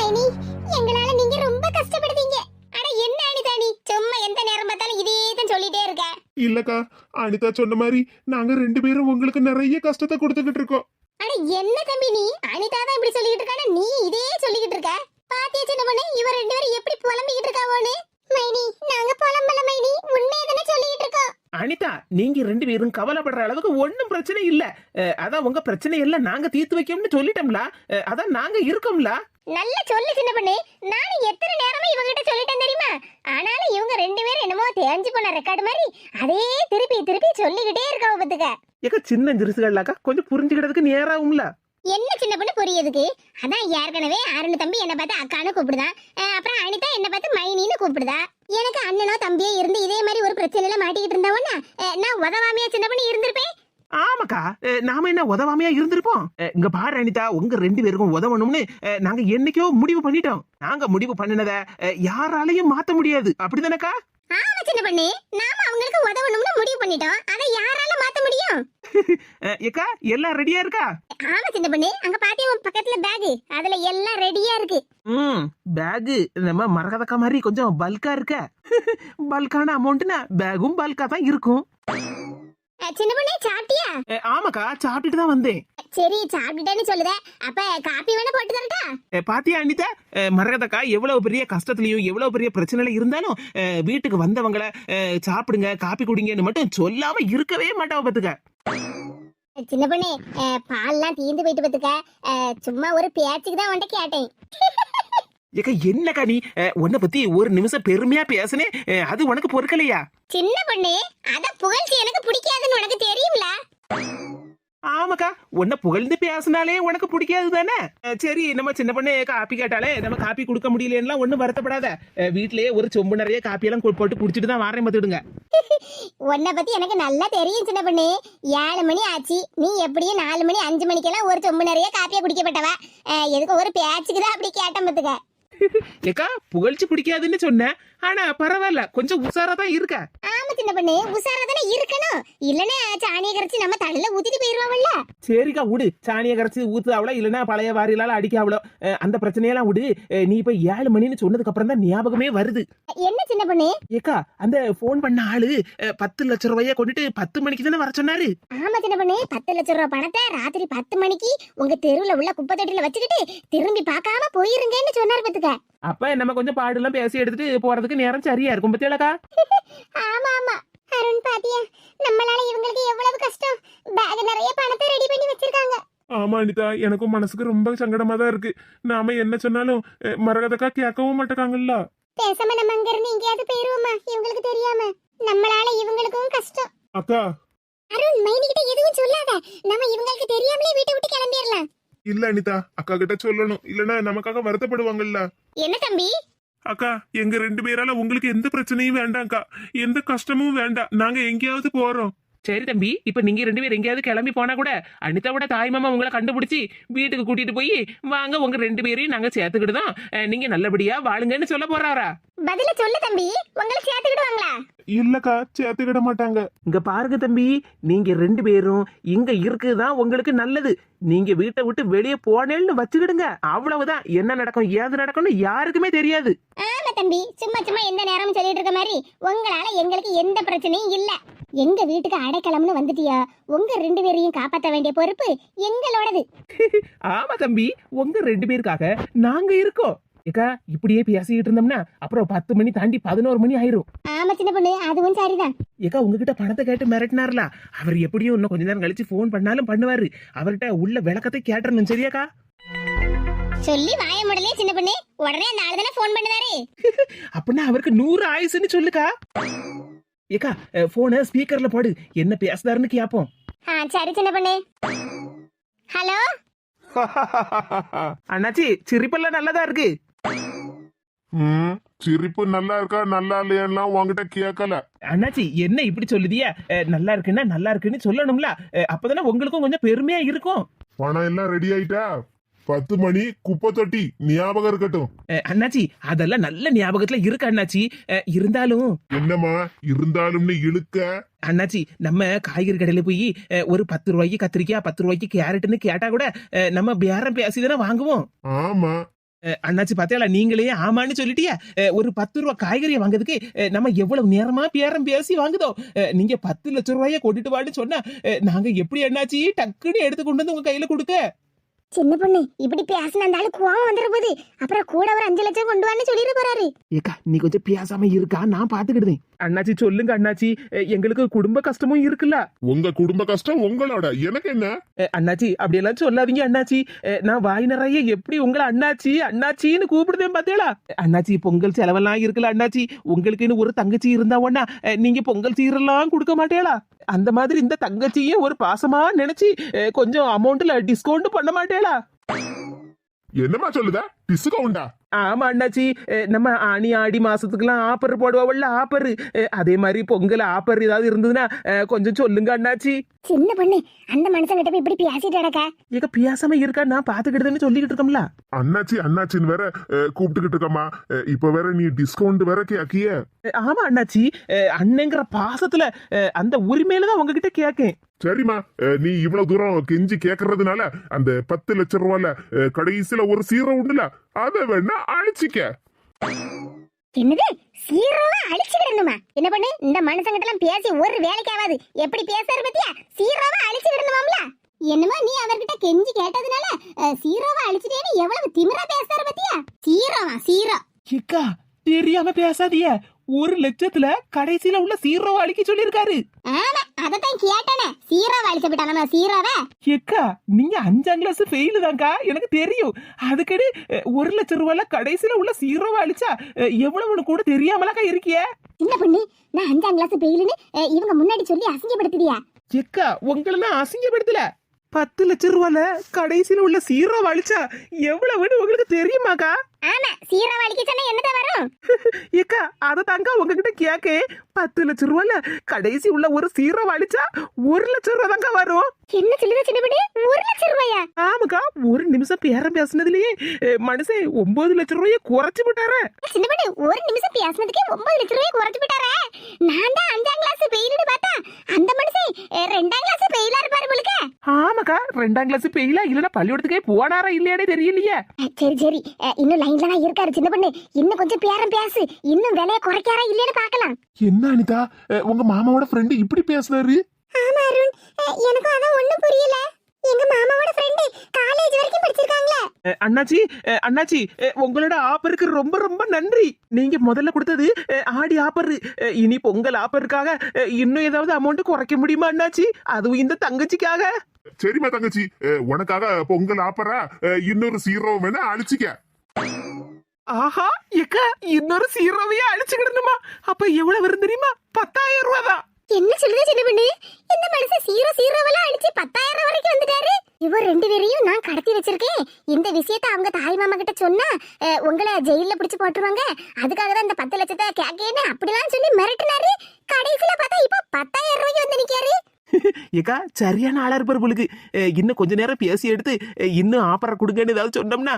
மைனி, எங்களால நீங்க ரொம்ப கஷ்டப்படுவீங்க. அட என்ன அனிதா நீ சும்மா எந்த நேரம் பார்த்தாலும் இதே தான் சொல்லிட்டே இருக்க. இல்லக்கா, அனிதா சொன்ன மாதிரி நாங்க ரெண்டு பேரும் உங்களுக்கு நிறைய கஷ்டத்தை கொடுத்துக்கிட்டு இருக்கோம். அட என்ன தம்பி நீ அனிதா தான் இப்படி சொல்லிட்டு இருக்கானே, நீ இதே சொல்லிக்கிட்டு இருக்க. பாத்தியா சின்ன பொண்ணு, இவ ரெண்டு பேரும் எப்படி புலம்பிக்கிட்டு இருக்காவோன்னு. மைனி, நாங்க புலம்பல மைனி, உண்மையை தானே சொல்லிக்கிட்டு இருக்கோம். அனிதா, நீங்க ரெண்டு பேரும் கவலைப்படுற அளவுக்கு ஒண்ணும் பிரச்சனை இல்ல. அதான் உங்க பிரச்சனை எல்லாம் நாங்க தீர்த்து வைக்கோம்னு சொல்லிட்டோம்ல. அதான் நாங்க இருக்கோம்ல. நல்ல சொல்லு சின்ன பொண்ணு, நானும் எத்தனை நேரமா இவங்கிட்ட சொல்லிட்டேன் தெரியுமா. ஆனாலும் இவங்க ரெண்டு பேரும் என்னமோ தேஞ்சு போன ரெக்கார்டு மாதிரி அதே திருப்பி திருப்பி சொல்லிக்கிட்டே இருக்காவ பத்துக்க. ஏக்கா சின்ன ஜிருசுகள்லாக்கா கொஞ்சம் புரிஞ்சுக்கிறதுக்கு நேராகும்ல. என்ன சின்ன பொண்ணு புரியுதுக்கு, அதான் ஏற்கனவே அருண் தம்பி என்ன பார்த்து அக்கான்னு கூப்பிடுதான். அப்புறம் அனிதா என்ன பார்த்து மைனின்னு கூப்பிடுதா. எனக்கு அண்ணனோ தம்பியோ இருந்து இதே மாதிரி ஒரு பிரச்சனையில மாட்டிக்கிட்டு இருந்தாவோன்னா நான் உதவாமையா சின்ன பொண்ணு இருந்திருப்பேன். ஆமாக்கா, நாம என்ன உதவாமையா இருந்திருப்போம். இங்க பாரு அனிதா, உங்க ரெண்டு பேருக்கும் உதவணும்னு நாங்க என்னைக்கோ முடிவு பண்ணிட்டோம். நாங்க முடிவு பண்ணினத யாராலையும் மாத்த முடியாது. அப்படிதானக்கா? ஆமா சின்ன பொண்ணு, நாம அவங்களுக்கு உதவணும்னு முடிவு பண்ணிட்டோம். அதை யாரால மாத்த முடியும்? ஏக்கா எல்லாம் ரெடியா இருக்கா? ஆமா சின்ன பொண்ணு, அங்க பாத்தியா பக்கத்துல பேக், அதுல எல்லாம் ரெடியா இருக்கு. பேக் நம்ம மரகதக்கா மாதிரி கொஞ்சம் பல்கா இருக்க. பல்கான அமௌண்ட்னா பேகும் பல்கா தான் இருக்கும். சின்ன பொண்ணு சாப்பிட்டியா? ஆமாக்கா, சாப்பிட்டுட்டு தான் வந்தேன். சரி சாப்பிட்டுட்டேன்னு சொல்லுத, அப்ப காப்பி வேணா போட்டு தரட்டா? பாத்தியா அனிதா, மரகதக்கா எவ்வளவு பெரிய கஷ்டத்துலயும் எவ்வளவு பெரிய பிரச்சனைல இருந்தாலும் வீட்டுக்கு வந்தவங்கள சாப்பிடுங்க காப்பி குடிங்கன்னு மட்டும் சொல்லாம இருக்கவே மாட்டாவ பாத்துக்க. சின்ன பொண்ணு, பால்லாம் தீந்து போயிட்டு பாத்துக்க, சும்மா ஒரு பேச்சுக்கு தான் உன்கிட்ட கேட்டேன். ஏக்கா என்னக்கா நீ உன்னை பத்தி ஒரு நிமிஷம் பெருமையா பேசுனே, அது உனக்கு பொறுக்கலையா? சின்ன பொண்ணு, அத புகழ்ச்சி எனக்கு பிடிக்காதுன்னு உனக்கு தெரியும்ல. ஆமாக்கா, உன்னை புகழ்ந்து பேசினாலே உனக்கு பிடிக்காது தானே. சரி, நம்ம சின்ன பொண்ணு காப்பி கேட்டாலே நம்ம காப்பி கொடுக்க முடியலன்னா ஒன்னும் வருத்தப்படாத. வீட்லயே ஒரு சொம்பு நிறைய காப்பி எல்லாம் போட்டு குடிச்சிட்டு தான் வாரேன் பார்த்துடுங்க. உன்னை பத்தி எனக்கு நல்லா தெரியும் சின்ன பொண்ணு. 7 மணி ஆச்சு, நீ எப்படியும் 4 மணி 5 மணிக்கெல்லாம் ஒரு சொம்பு நிறைய காப்பியா குடிக்கப்பட்டவ. எதுக்கு ஒரு பேச்சுக்கு தான் அப்படி கேட்டேன் பாத்துக்க. ஏக்கா புகழ்ச்சி பிடிக்காதுன்னு சொன்னேன், ஆனா பரவாயில்ல, கொஞ்சம் உஷாரா தான் இருக்க. ஆமா சின்ன பொண்ணு, உஷாரா தானே இருக்கணும். இல்லன்னா சாணியை கரைச்சி நம்ம தலையில ஊத்திட்டு போயிருவாங்கல்ல. சரிக்கா விடு, சாணியை கரைச்சி ஊத்து அவ்வளோ, இல்லைன்னா பழைய வாரியிலால அடிக்க அவ்வளோ. அந்த பிரச்சனையெல்லாம் விடு. நீ இப்ப 7 மணின்னு சொன்னதுக்கு அப்புறம் தான் ஞாபகமே வருது. என்ன சின்ன பொண்ணு? ஏக்கா, அந்த போன் பண்ண ஆளு 10 லட்சம் ரூபாய கொண்டுட்டு 10 மணிக்கு தானே வர சொன்னாரு. ஆமா சின்ன பொண்ணு, 10 லட்சம் ரூபாய் பணத்தை ராத்திரி 10 மணிக்கு உங்க தெருவுல உள்ள குப்பை தொட்டில வச்சுக்கிட்டு திரும்பி பார்க்காம போயிருங்கன்னு சொன்னாரு பாத்துக்க. அப்ப நம்ம கொஞ்சம் பாடுலாம் பேசி எடுத்துட்டு போறதுக்கு நேரம் சரியா இருக்கும் பத்தியாலக்கா. ஆமா ஆமா அருண், பாத்தியா நம்மளால இவங்களுக்கு எவ்வளவு கஷ்டம். பேக் நிறைய பணத்தை ரெடி பண்ணி வச்சிருக்காங்க. ஆமா அனிதா, எனக்கும் மனசுக்கு ரொம்ப சங்கடமா தான் இருக்கு. நாம என்ன சொன்னாலும் மரகதக்கா கேட்கவும் மாட்டேங்காங்கல்ல. பேசாம நம்ம அங்க இருந்து எங்கேயாவது போயிருவோமா, இவங்களுக்கு தெரியாம. நம்மளால இவங்களுக்கும் கஷ்டம். அக்கா, அருண், மைனி கிட்ட எதுவும் சொல்லாத, நம்ம இவங்களுக்கு தெரியாமலே வீட்டை விட்டு கிளம்பிடலாம். இல்ல அனிதா, அக்கா கிட்ட சொல்லணும், இல்லன்னா நமக்காக வருத்தப்படுவாங்கல்ல. என்ன தம்பி? அக்கா, எங்க ரெண்டு பேரால உங்களுக்கு எந்த பிரச்சனையும் வேண்டாம்க்கா, எந்த கஷ்டமும் வேண்டாம். நாங்க எங்கேயாவது போறோம். சரி தம்பி, இப்ப நீங்க ரெண்டு பேரும் எங்கேயாவது கிளம்பி போனா கூட அனிதாவோட தாய் மாமா உங்களை கண்டுபிடிச்சி வீட்டுக்கு கூட்டிட்டு போய் வாங்க உங்க ரெண்டு பேரையும் நாங்க சேர்த்துக்கிட்டு தான் நீங்க நல்லபடியா வாழுங்கன்னு சொல்ல போறாரா? பதில சொல்லு தம்பி, உங்களை சேர்த்துக்கிடுவாங்களா? இல்லக்கா, சேர்த்துக்கிட மாட்டாங்க. இங்க பாருங்க தம்பி, நீங்க ரெண்டு பேரும் இங்க இருக்குதான் உங்களுக்கு நல்லது. நீங்க வீட்டை விட்டு வெளியே போனேன்னு வச்சுக்கிடுங்க, அவ்வளவுதான். என்ன நடக்கும் ஏது நடக்கும்னு யாருக்குமே தெரியாது. ஆமா தம்பி, சும்மா சும்மா எந்த நேரமும் சொல்லிட்டு இருக்க மாதிரி உங்களால எங்களுக்கு எந்த பிரச்சனையும் இல்ல. எங்க வீட்டுக்கு அடைக்கலம்னு வந்துட்டியா, உங்க ரெண்டு பேரையும் காப்பாற்ற வேண்டிய பொறுப்பு எங்களோடது. ஆமா தம்பி, உங்க ரெண்டு பேருக்காக நாங்க இருக்கோம். ஏக்கா, இப்படியே பேசிக்கிட்டு இருந்தோம்னா அப்புறம் 10 மணி தாண்டி 11 மணி ஆயிரும். ஆமா சின்ன பொண்ணு, அதுவும் சரிதான். ஏக்கா, உங்ககிட்ட பணத்தை கேட்டு மிரட்டினார்ல, அவர் எப்படியும் இன்னும் கொஞ்ச நேரம் கழிச்சு போன் பண்ணாலும் பண்ணுவாரு. அவர்கிட்ட உள்ள விளக்கத்தை கேட்டுறணும், சரியாக்கா? சொல்லி வாய முடலே சின்ன பொண்ணு, உடனே அந்த ஆளு தானே போன் பண்ணுவாரு. அப்படின்னா அவருக்கு 100 ஆயுசுன்னு சொல்லுக்கா. ஏக்கா, போனை ஸ்பீக்கர்ல போடு, என்ன பேசுதாருன்னு கேப்போம். சரி சின்ன பொண்ணு. ஹலோ அண்ணாச்சி, சிரிப்பெல்லாம் நல்லதா இருக்கு. சிரிப்பு நல்லா இருக்கா நல்லா இல்லையெல்லாம் உங்ககிட்ட கேட்கல. அண்ணாச்சி, என்ன இப்படி சொல்லுதியா? நல்லா இருக்குன்னா நல்லா இருக்குன்னு சொல்லணும்ல, அப்பதானே உங்களுக்கும் கொஞ்சம் பெருமையா இருக்கும். பணம் எல்லாம் ரெடி ஆயிட்டா? 10 மணி குப்பை தொட்டி ஞாபகம் இருக்கட்டும். அண்ணாச்சி, அதெல்லாம் நல்ல ஞாபகத்துல இருக்கு அண்ணாச்சி. இருந்தாலும் என்னம்மா இருந்தாலும்னு இழுக்க? அண்ணாச்சி, நம்ம காய்கறி கடையில போய் ஒரு 10 ரூபாய்க்கு கத்திரிக்காய் 10 ரூபாய்க்கு கேரட்னு கேட்டா கூட நம்ம பேரம் பேசிதானே வாங்குவோம். ஆமா, அண்ணாச்சி பாத்தியால நீங்களே ஆமான்னு சொல்லிட்டியா? ஒரு 10 ரூபா காய்கறியை வாங்குறதுக்கு நம்ம எவ்வளவு நேரமா பேரம் பேசி வாங்குதோ. நீங்க 10 லட்சம் ரூபாய கொண்டுட்டு வான்னு சொன்னா நாங்க எப்படி அண்ணாச்சி டக்குன்னு எடுத்து கொண்டு வந்து உங்க கையில கொடுக்க? சின்ன பொண்ணு இப்படி பேசின அந்த ஆளு கோவம் வந்துட போகுது. அப்புறம் கூட ஒரு 5 லட்சம் கொண்டு வான்னு சொல்லிட்டு போறாரு. ஏக்கா நீ கொஞ்சம் பேசாம இருக்கா, நான் பாத்துக்கிடுதேன். அண்ணாச்சி சொல்லுங்க அண்ணாச்சி, எங்களுக்கு குடும்ப கஷ்டமும் இருக்குல்ல. உங்க குடும்ப கஷ்டம் உங்களோட, எனக்கு என்ன? அண்ணாச்சி அப்படியெல்லாம் சொல்லாதீங்க அண்ணாச்சி. நான் வாய் நிறைய எப்படி உங்களை அண்ணாச்சி அண்ணாச்சின்னு கூப்பிடுதேன் பாத்தீங்களா? அண்ணாச்சி பொங்கல் செலவெல்லாம் இருக்குல்ல அண்ணாச்சி, உங்களுக்குன்னு ஒரு தங்கச்சி இருந்தா ஒன்னா நீங்க பொங்கல் சீரெல்லாம் கொடுக்க மாட்டேளா? அந்த மாதிரி இந்த தங்கச்சியே ஒரு பாசமா நினைச்சு கொஞ்சம் அமௌண்ட்ல டிஸ்கவுண்ட் பண்ண மாட்டேளா? என்னமா சொல்லுதா? டிஸ்கவுண்டா? ஆமா அண்ணாச்சி, நம்ம ஆனி ஆடி மாசத்துக்குலாம் ஆப்பர் போடுவோம்ல, ஆப்பர். அதே மாதிரி பொங்கல் ஆப்பர் ஏதாவது இருந்ததுன்னா கொஞ்சம் சொல்லுங்க அண்ணாச்சி. சின்ன பொண்ணு அந்த மனுஷன் கிட்ட போய் இப்படி பேசிட்டு கிடக்க. ஏக்க பேசாம இருக்கா, நான் பாத்துக்கிட்டதுன்னு சொல்லிக்கிட்டு இருக்கோம்ல. அண்ணாச்சி அண்ணாச்சின்னு வேற கூப்பிட்டுக்கிட்டு இருக்கமா. இப்ப வேற நீ டிஸ்கவுண்ட் வேற கேக்கிய. ஆமா அண்ணாச்சி, அண்ணங்கிற பாசத்துல அந்த உரிமையில தான் உங்ககிட்ட கேக்கேன். சரிம்மா, நீ இவ்வளவு தூரம் கெஞ்சி கேக்குறதுனால அந்த 10 லட்சம் ரூபால கடைசியில ஒரு சீரோ உண்டுல, அத வேணா அழிச்சிக்க. என்னது சீரோவா அழிச்சுக்கிடணுமா? என்ன பண்ணு இந்த மனுஷங்கிட்ட எல்லாம் பேசி ஒரு வேலைக்கு ஆகாது. எப்படி பேசாரு பத்தியா? சீரோவா அழிச்சுக்கிடணுமாம்ல. என்னமா நீ அவர்கிட்ட கெஞ்சி கேட்டதுனால சீரோவா அழிச்சிட்டேன்னு எவ்வளவு திமிரா பேசாரு பத்தியா? சீரோவா சீரோ. ஏக்கா தெரியாம பேசாதிய, 1 லட்சத்துல கடைசியில உள்ள சீரோவை அழிக்க சொல்லிருக்காரு. ஆமா அதத்தான் கேட்டனே, சீரோவா அழிச்சு விட்டானமா சீரோவா. ஏக்கா நீங்க 5ஆம் கிளாஸ் ஃபெயிலு தான்க்கா, எனக்கு தெரியும். அதுக்கடி 1 லட்சம் ரூபாய்ல கடைசியில உள்ள சீரோவை அழிச்சா எவ்வளவுன்னு கூட தெரியாமலாக்கா இருக்கிய. சின்ன பொண்ணு நான் 5ஆம் கிளாஸ் பெயிலுன்னு இவங்க முன்னாடி சொல்லி அசிங்கப்படுத்துறியா? ஏக்கா உங்களை நான் அசிங்கப்படுத்தல. 10 லட்சம் ரூபாய்ல கடைசியில உள்ள சீரோவை அழிச்சா எவ்வளவுன்னு உங்களுக்கு தெரியுமாக்கா? ஆமா சீரோவா அழிக்க சொன்னா என்னதான் வரும்? ஏக்கா அதை தாங்க உங்ககிட்ட கேக்க. 10 லட்சம் ரூபாய்ல கடைசி உள்ள ஒரு சீரோவை அழிச்சா 1 லட்சம் ரூபாய் தாங்க வரும். என்ன சொல்லுத சின்ன பொண்ணு? 1 லட்சம் ரூபாயா? ஆமாக்கா, ஒரு நிமிஷம் பேரம் பேசினதுலயே மனுஷன் 9 லட்சம் ரூபாயை குறைச்சு விட்டாரு. சின்ன பொண்ணு ஒரு நிமிஷம் பேசினதுக்கே 9 லட்சம் ரூபாய் குறைச்சு விட்டாரே. நான் தான் 5ஆம் கிளாஸ் பெயிலுன்னு பார்த்தா அந்த மனுஷன் 2ஆம் கிளாஸ் பெயிலா இருப்பாரு போலுக்க. ஆமாக்கா 2ஆம் கிளாஸ் பெயிலா இல்லனா பள்ளிக்கூடத்துக்கே போனாரா இல்லையானே தெரியலையே. சரி சரி இன்னும் லைன்ல தான் இருக்காரு சின்ன பொண்ணு. இன்னும் கொஞ்சம் பேரம் பேசு, இன்னும் விலைய குறைக்காரா இல்லையான்னு பார்க்கலாம். என்ன அனிதா, உங்க மாமாவோட ஃப்ரெண்டு இப்படி பேசுறாரு? ஆமா அருண், எனக்கு அதான் ஒண்ணும் புரியல. எங்க மாமாவோட ஃப்ரெண்ட் காலேஜ் வரைக்கும் படிச்சிருக்காங்களே. அண்ணாச்சி அண்ணாச்சி, உங்களோட ஆப்பருக்கு ரொம்ப ரொம்ப நன்றி. நீங்க முதல்ல கொடுத்தது ஆடி ஆப்பர். இனி பொங்கல் ஆப்பருக்காக இன்னும் ஏதாவது அமௌண்ட் குறைக்க முடியுமா அண்ணாச்சி? அதுவும் இந்த தங்கச்சிக்காக. சரிம்மா தங்கச்சி, உனக்காக பொங்கல் ஆப்பரா இன்னொரு சீரோ வேணா அழிச்சிக்க. ஆஹா ஏக்கா, இன்னொரு சீரோவையே அழிச்சுக்கிடணுமா? அப்ப எவ்வளவு வரும் தெரியுமா? 10,000 ரூபாய் தான். என்ன சொல்லுது சின்ன பொண்ணு? இந்த மனுஷன் சீரோவெல்லாம் அடிச்சு 10,000 வரைக்கும் வந்துட்டாரு. இவ 2 பேரையும் நான் கடத்தி வச்சிருக்கேன். இந்த விஷயத்தை அவங்க தாய் மாமா கிட்ட சொன்னா உங்களை ஜெயில பிடிச்சு போட்டுருவாங்க. அதுக்காக தான் இந்த 10 லட்சத்தை கேக்கேன்னு அப்படிலாம் சொல்லி மிரட்டினாரு. கடைசியில பார்த்தா இப்ப 10,000 ரூபாய்க்கு வந்து நிக்காரு. ஏக்கா சரியான ஆளா இருப்பாரு போலுக்கு. இன்னும் கொஞ்ச நேரம் பேசி எடுத்து இன்னும் ஆப்பரை கொடுங்கன்னு ஏதாவது சொன்னோம்னா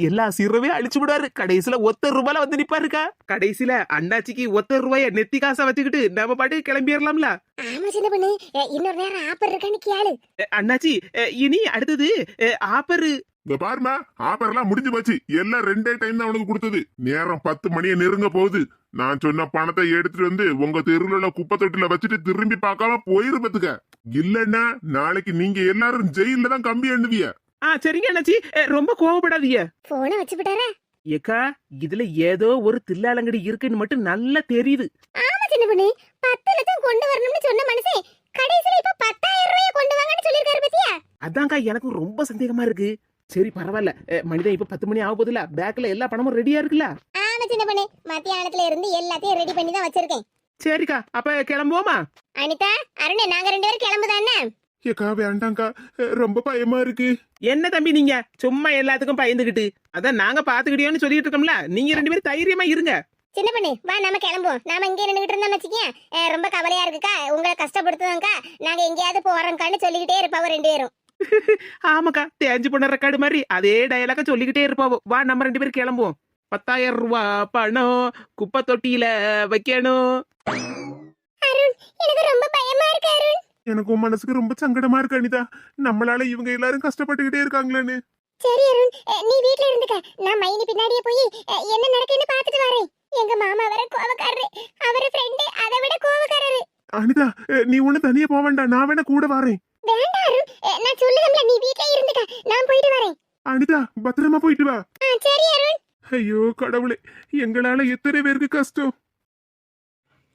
எல்லா சீரோவே அழிச்சு விடுவாரு. கடைசியில 1 ரூபாயில வந்து நிப்பாருக்கா. கடைசியில அண்ணாச்சிக்கு 1 ரூபாய நெத்தி காசா வச்சுக்கிட்டு நம்ம பாட்டு கிளம்பிடலாம்ல. ஆமா சின்ன பொண்ணு, இன்னொரு நேரம் ஆப்பர் இருக்கான்னு கேளு. அண்ணாச்சி இனி அடுத்தது ஆப்பரு. இந்த பாருமா, ஆப்பர்லாம் முடிஞ்சு போச்சு. எல்லாம் 2 டைம் தான் அவனுக்கு கொடுத்தது. நேரம் 10 மணியை நெருங்க போகுது. நான் சொன்ன பணத்தை எடுத்துட்டு வந்து உங்க தெருவுல உள்ள குப்பை தொட்டில வச்சுட்டு திரும்பி பார்க்காம போயிருப்பதுக்க. இல்லன்னா நாளைக்கு நீங்க எல்லாரும் ஜெயில தான் கம்பி எண்ணுவிய. சரிங்க அண்ணாச்சி, ரொம்ப கோவப்படாதீங்க. போன வச்சு விட்டாரா? ஏக்கா இதுல ஏதோ ஒரு தில்லாலங்கடி இருக்குன்னு மட்டும் நல்லா தெரியுது. ஆமா சின்ன பொண்ணு, 10 லட்சம் கொண்டு வரணும்னு சொன்ன மனுஷன் கடைசியில இப்ப 10,000 ரூபாய் கொண்டு வாங்கன்னு சொல்லிருக்காரு பத்தியா? அதான்க்கா எனக்கும் ரொம்ப சந்தேகமா இருக்கு. சரி பரவாயில்ல, மனிதன் இப்ப 10 மணி ஆக போதுல, பேக்ல எல்லா பணமும் ரெடியா இருக்குல்ல? ஆமா சின்ன பொண்ணு, மத்தியானத்துல இருந்து எல்லாத்தையும் ரெடி பண்ணி தான் வச்சிருக்கேன். சரிக்கா, அப்ப கிளம்புவோமா? அனிதா அருணே, நாங்க 2 பேரும் கிளம்புதானே? ஏக்கா வேண்டாங்க்கா, ரொம்ப பயமா இருக்கு. என்ன தம்பி நீங்க சும்மா எல்லாத்துக்கும் பயந்துகிட்டு? அதான் நாங்க பாத்துக்கிட்டோம்னு சொல்லிட்டு இருக்கோம்ல, நீங்க 2 பேரும் தைரியமா இருங்க. சின்ன பொண்ணு வா நம்ம கிளம்புவோம். நாம இங்கே நின்னுகிட்டு இருந்தோம்னு வச்சுக்கேன் ரொம்ப கவலையா இருக்குக்கா, உங்களை கஷ்டப்படுத்துதாங்க்கா, நாங்க எங்கேயாவது போறோம்க்கான்னு சொல்லிக்கிட்டே இருப்பாவோ 2 பேரும். ஆமாக்கா, தேஞ்சு போன ரெக்கார்டு மாதிரி அதே டயலாக சொல்லிக்கிட்டே இருப்பாவோ. வா நம்ம 2 பேரும் கிளம்புவோம். 10,000 ரூபாய் பணம் குப்பை தொட்டியில வைக்கணும். அருண் எனக்கு ரொம்ப பயமா இருக்கு அருண். எனக்கும் மனசுக்கு ரொம்ப சங்கடமா இருக்கு அனிதா. நம்மளால இவங்க எல்லாரும் கஷ்டப்பட்டுக்கிட்டே இருக்காங்களேன்னு. சரி அருண், நீ வீட்ல இருந்துக்க. நான் மைனி பின்னாடியே போய் என்ன நடக்குன்னு பார்த்துட்டு வரேன். எங்க மாமா வர கோவக்காரரு, அவரு ஃப்ரெண்டு அதை விட கோவக்காரரு. அனிதா நீ ஒண்ணு தனியா போக வேண்டாம், நான் வேணா கூட வரேன். வேண்டாம் அருண், நான் சொல்லுதம்ல, நீ வீட்ல இருந்துக்க. நான் போயிட்டு வரேன். அனிதா பத்திரமா போயிட்டு வா. சரி அருண். ஐயோ கடவுளே, எங்களால எத்தனை பேருக்கு கஷ்டம்.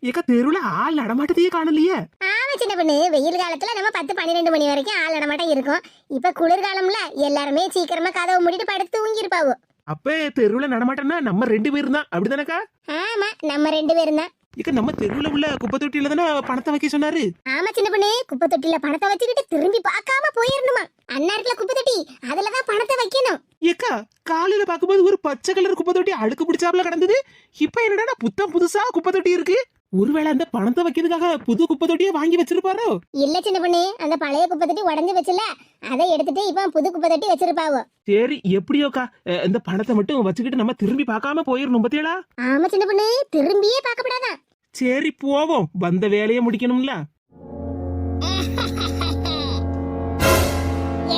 ஏக்கா தெருவுல ஆள் நடமாட்டத்தையே காணலையே. ஆமா சின்ன பொண்ணு, வெயில் காலத்துல நம்ம 10-12 மணி வரைக்கும் ஆள் நடமாட்டம் இருக்கும். இப்ப குளிர்காலம்ல எல்லாருமே சீக்கிரமா கதவை மூடிட்டு படுத்து தூங்கி இருப்பாவோ. அப்ப தெருவுல நடமாட்டம்னா நம்ம 2 பேரும் தான், அப்படிதானக்கா? ஆமா, நம்ம 2 பேரும் தான். இக்க நம்ம தெருவுல உள்ள குப்பை தொட்டியில தானே பணத்தை வைக்க சொன்னாரு. ஆமா சின்ன பொண்ணு, குப்பை தொட்டில பணத்தை வச்சுக்கிட்டு திரும்பி பார்க்காம போயிடணுமா. அன்னாருக்குல குப்பை தொட்டி, அதுலதான் பணத்தை வைக்கணும். ஏக்கா காலையில பாக்கும்போது ஒரு பச்சை கலர் குப்பை தொட்டி அழுக்கு பிடிச்சாப்ல கிடந்தது. இப்ப என்னடா புத்தம் புதுசா குப்பை தொட்டி இருக்கு. ஒருவேளை அந்த பணத்தை வைக்கிறதுக்காக புது குப்பை தொட்டியை வாங்கி வச்சிருப்பாரோ? இல்ல சின்ன பொண்ணு, அந்த பழைய குப்பை தொட்டி உடஞ்சு வச்சுல, அதை எடுத்துட்டு இப்ப புது குப்பை தொட்டி வச்சிருப்பாவோ. சரி எப்படியோக்கா, இந்த பணத்தை மட்டும் வச்சுக்கிட்டு நம்ம திரும்பி பார்க்காம போயிடணும் பத்தியலா. ஆமா சின்ன பொண்ணு, திரும்பியே பார்க்கப்படாதான். சரி போவோம், வந்த வேலையை முடிக்கணும்ல.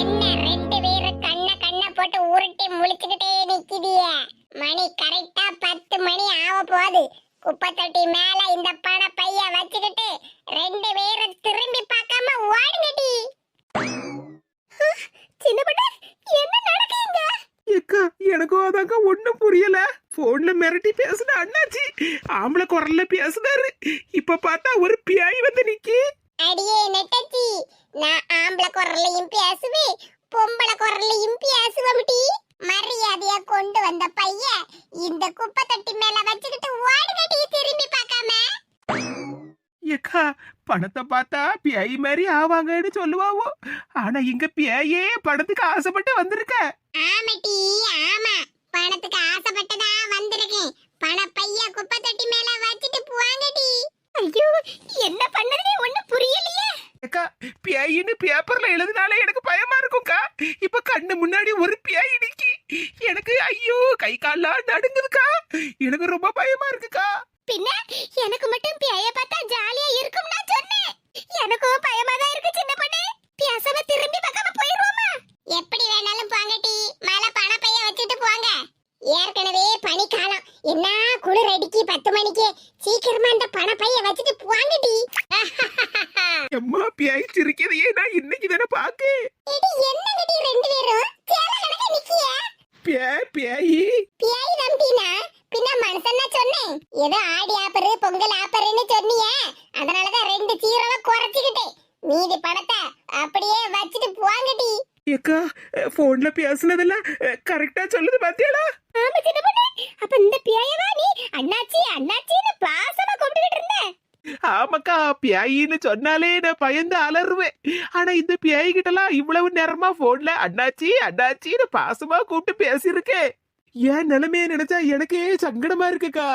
என்ன 2 பேரும் கண்ண போட்டு உருட்டி முழிச்சுக்கிட்டே நிக்கிதிய? மணி கரெக்டா 10 மணி ஆக போகுது. குப்பை தொட்டி மேல இந்த பண பைய வச்சுக்கிட்டு 2 பேரும் திரும்பி பார்க்காம ஓடுங்கடி. சின்ன பொண்ணு, என்ன நடக்குங்க? ஏக்கா எனக்கும் அதாங்க ஒண்ணும் புரியல. போன்ல மிரட்டி பேசுன அண்ணாச்சி ஆம்பளை குரல்ல பேசுனாரு. இப்ப பார்த்தா ஒரு பியாய் வந்து நிக்கி. அடியே நெட்டச்சி, நான் ஆம்பளை குரல்லையும் பேசுவேன், பொம்பளை குரல்லையும் பேசுவம்டி. மரியாதையா கொண்டு வந்த பைய இந்த குப்பை தொட்டி மேல வச்சுக்கிட்டு ஓடுங்கடி திரும்பி பார்க்காம. ஏக்கா பணத்தை பார்த்தா பியாய் மாதிரி ஆவாங்கன்னு சொல்லுவாவோ, ஆனா இங்க பியாயே பணத்துக்கு ஆசைப்பட்டு வந்திருக்க. ஆமாடி ஆமா, பணத்துக்கு ஆசைப்பட்டதா வந்திருக்கேன். பண பைய குப்பை தொட்டி மேல வச்சிட்டு போவாங்கடி. ஐயோ, என்ன பண்ணதுனே ஒண்ணு புரியலையே. ஏக்கா பியாயின்னு பேப்பர்ல எழுதினாலே எனக்கு பயமா இருக்கும்க்கா. இப்ப கண்ணு முன்னாடி ஒரு பியாய் நிக்கி, எனக்கு ஐயோ கை கால்லாம் நடுங்குதுக்கா. எனக்கு ரொம்ப பயமா இருக்குக்கா. பின்ன எனக்கு மட்டும் பியாய பார்த்தா ஜாலியா இருக்கும் நான் சொன்னேன். எனக்கும் பயமா தான் இருக்கு சின்ன பொண்ணு. பேசாம திரும்பி பார்க்காம போயிடுவோமா? எப்படி வேணாலும் போங்கடி, மேல பண பைய வச்சிட்டு போங்க. ஏற்கனவே பனிக்காலம், என்ன குளிர் அடிக்கி 10 மணிக்கு. சீக்கிரமா அந்த பண பைய வச்சிட்டு போங்கடி. அம்மா பியாய் சிரிக்கிறதையே நான் இன்னைக்கு தானே பாக்கு. எடி என்னங்கடி 2 பேரும் சேல கணக்க நிக்கிய? பியாயி பியாய் நம்பினா பின்ன மனுஷன் தான் சொன்னேன். ஏதோ ஆடி ஆப்பரு பொங்கல் ஆப்பருன்னு சொன்னியே, அதனாலதான் 2 சீரவை குறைச்சிக்கிட்டேன். மீதி பணத்தை அப்படியே வச்சிட்டு போங்கடி. ஏக்கா போன்ல பேசுனதெல்லாம் கரெக்டா சொல்லுது பாத்தியாடா? ஆமா சின்ன பொண்ணு, அப்ப இந்த பியாயவா நீ அண்ணாச்சி அண்ணாச்சின்னு பாசமா கூப்பிட்டுக்கிட்டு இருந்த? ஆமாக்கா பியாயின்னு சொன்னாலே நான் பயந்து அலறுவேன். ஆனா இந்த பியாய் கிட்டலாம் இவ்வளவு நேரமா போன்ல அண்ணாச்சி அண்ணாச்சின்னு பாசமா கூப்பிட்டு பேசியிருக்கேன். ஏன் நிலைமைய நினைச்சா எனக்கே சங்கடமா இருக்குக்கா.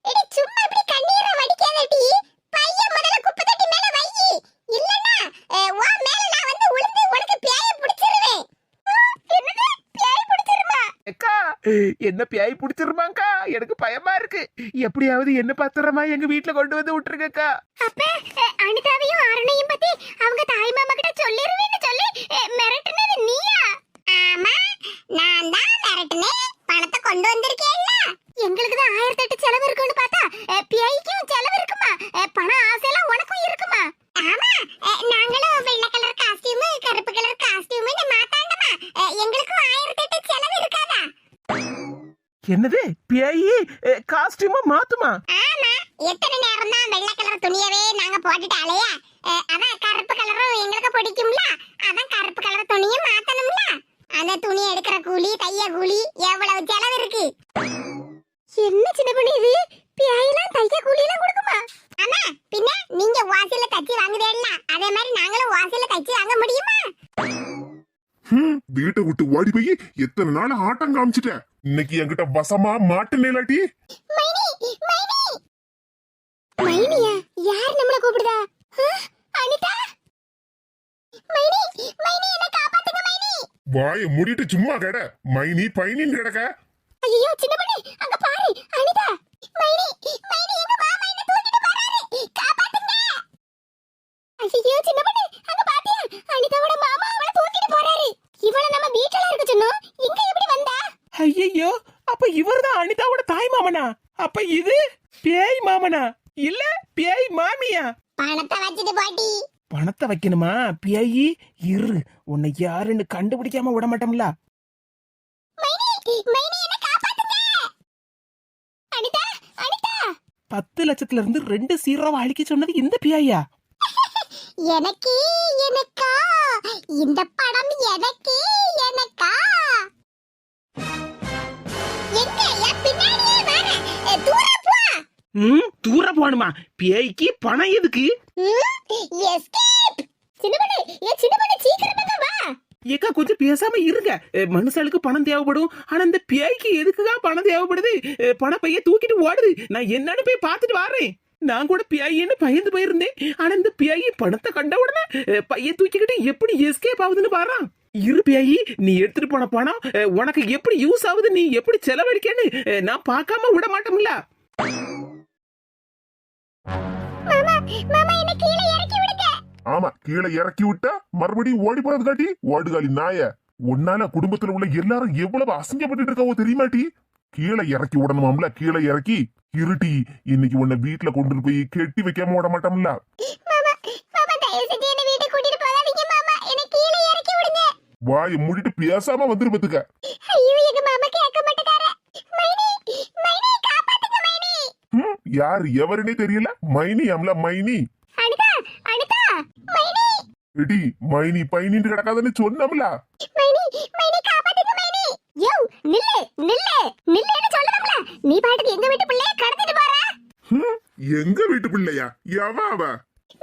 எடி சும்மா இப்படி கண்ணீரை வடிக்காதடி. பைய முதல்ல குப்பை தொட்டி மேல வை, இல்லன்னா வா மேல நான் வந்து உளுந்து உனக்கு பியாய புடிச்சிருவேன். என்னது பியாய புடிச்சிருமா? அக்கா என்ன பியாய் பிடிச்சிருமாக்கா, எனக்கு பயமா இருக்கு. எப்படியாவது என்ன பத்திரமா எங்க வீட்டுல கொண்டு வந்து விட்டுருக்கா. அப்ப அனிதாவையும் அருணையும் பத்தி அவங்க தாய் மாமா கிட்ட சொல்லிருவேன்னு சொல்லி மிரட்டுனது நீயா? ஆமா, நான் தான் மிரட்டுனேன். பணத்தை கொண்டு வந்திருக்கேன்ல. எங்களுக்கு தான் 1008 செலவு இருக்குன்னு பார்த்தா பியாய்க்கும் செலவு இருக்குமா? பண ஆசையெல்லாம் உனக்கும் இருக்குமா? ஆமா, நாங்களும் வெள்ளை கலர் காஸ்டியூம் கருப்பு கலர் காஸ்டியூம்னு மாத்தாண்டமா, எங்களுக்கும் 1008 செலவு இருக்காதா? என்னது பியாயி காஸ்டியூமா மாத்துமா? ஆமா, எத்தனை நேரம் தான் வெள்ளை கலர் துணியவே நாங்க போட்டுட்டாலே, அதான் கருப்பு கலரும் எங்களுக்கு பிடிக்கும்ல, அதான் கருப்பு கலர் துணியும் மாத்தணும்ல. அந்த துணி எடுக்கிற கூலி தைய கூலி எவ்வளவு செலவு இருக்கு? என்ன சின்ன பொண்ணு இது, பியாயெல்லாம் தைய கூலி எல்லாம் கொடுக்குமா? ஆமா, பின்ன நீங்க வாசல்ல தச்சி வாங்குதேல்ல, அதே மாதிரி நாங்களும் வாசல்ல தச்சி வாங்க முடியுமா? வீட்டை விட்டு ஓடி போய் எத்தனை நாள் ஆட்டம் காமிச்சிட்ட. இன்னைக்கு என்கிட்ட வசமா மாட்டுனேலாட்டி. மைனி மைனி மைனியா, யார் நம்மள கூப்பிடுதா? அனிதா, மைனி மைனி என்ன காப்பாத்துங்க மைனி. வாயை மூடிட்டு சும்மா கட மைனி பைனின்னு கிடக்க. ஐயோ சின்ன பொண்ணு, அங்க பாரு அனிதா. மைனி மைனி எங்க மாமா என்ன தூக்கிட்டு போறாரு, காப்பாத்துங்க. ஐயோ சின்ன பொண்ணு, அங்க பாத்தியா? அனிதாவோட மாமா அவளை தூக்கிட்டு போறாரு. இவள நம்ம வீட்ல இருக்க சொன்னோம், இங்க எப்படி வந்தா? ஐயோ, அப்ப இவர்தான் அனிதாவோட தாய் மாமனா? அப்ப இது பேய் மாமனா இல்ல பேய் மாமியா? பணத்தை வச்சிட்டு பாட்டி. பணத்தை வைக்கணுமா? பேயி இரு, உன்னை யாருன்னு கண்டுபிடிக்காம விட மாட்டோம்ல. மைனி, மைனி என்ன காப்பாத்துங்க. அனிதா, அனிதா. 10 லட்சத்துல இருந்து 2 0 அழிக்க சொன்னது இந்த பேயா? எனக்கு எனக்கா இந்த படம் எனக்கு எனக்கா? எங்க என் பின்னாடியே வர, தூர போ. தூர போணுமா? பேய்க்கு பணம் எதுக்கு? எஸ்கேப். சின்னமணி, சின்னமணி சீக்கிரமா வா. ஏக்கா கொஞ்சம் பேசாம இருங்க. மனுஷாளுக்கு பணம் தேவைப்படும், ஆனா இந்த பேய்க்கு எதுக்குதான் பணம் தேவைப்படுது? பண பைய தூக்கிட்டு ஓடுது. நான் என்னன்னு போய் பார்த்துட்டு வரேன். நான் கூட பேயின்னு பயந்து போயிருந்தேன், ஆனா இந்த பேயி பணத்தை கண்ட உடனே பைய தூக்கிக்கிட்டு எப்படி எஸ்கேப் ஆகுதுன்னு பாறான். இரு பேயி, நீ எடுத்துட்டு போன பணம் உனக்கு எப்படி யூஸ் ஆகுது, நீ எப்படி செலவழிக்கன்னு நான் பார்க்காம விட மாட்டோம்ல. மாமா, மாமா என்ன கீழே இறக்கி விடுங்க. ஆமா, கீழே இறக்கி விட்டா மறுபடியும் ஓடி போறது காட்டி ஓடுகாலி நாய. உன்னால குடும்பத்துல உள்ள எல்லாரும் எவ்வளவு அசிங்கப்பட்டு இருக்காவோ தெரியுமாட்டி? கீழே இறக்கி விடணுமாம்ல, கீழே இறக்கி. இருட்டி, இன்னைக்கு உன்னை வீட்டுல கொண்டு போய் கெட்டி வைக்காம விட மாட்டோம்ல. மாமா, மாமா தயவு செஞ்சு என்ன வீட்டுக்கு கூட்டிட்டு போகாதீங்க மாமா, என்ன கீழே இறக்கி விடுங்க. வாயை மூடிட்டு பேசாம வந்துருப்பதுக்க. ஐயோ, எங்க மாமா கேட்க மாட்டேங்கார. மைனி, மைனி காப்பாத்துங்க மைனி. யார் எவருனே தெரியல. மைனி அம்ல மைனி. அனிதா, அனிதா, மைனி. எடி மைனி பைனின்னு கிடக்காதன்னு சொன்னோம்ல. மைனி, மைனி காப்பாத்துங்க மைனி. யோ, நில்லு, நில்லு, நில்லுன்னு சொல்லணும்ல. நீ பாட்டுக்கு எங்க வீட்டு பிள்ளைய கடத்திட்டு போற. எங்க வீட்டு பிள்ளையா? எவ அவ?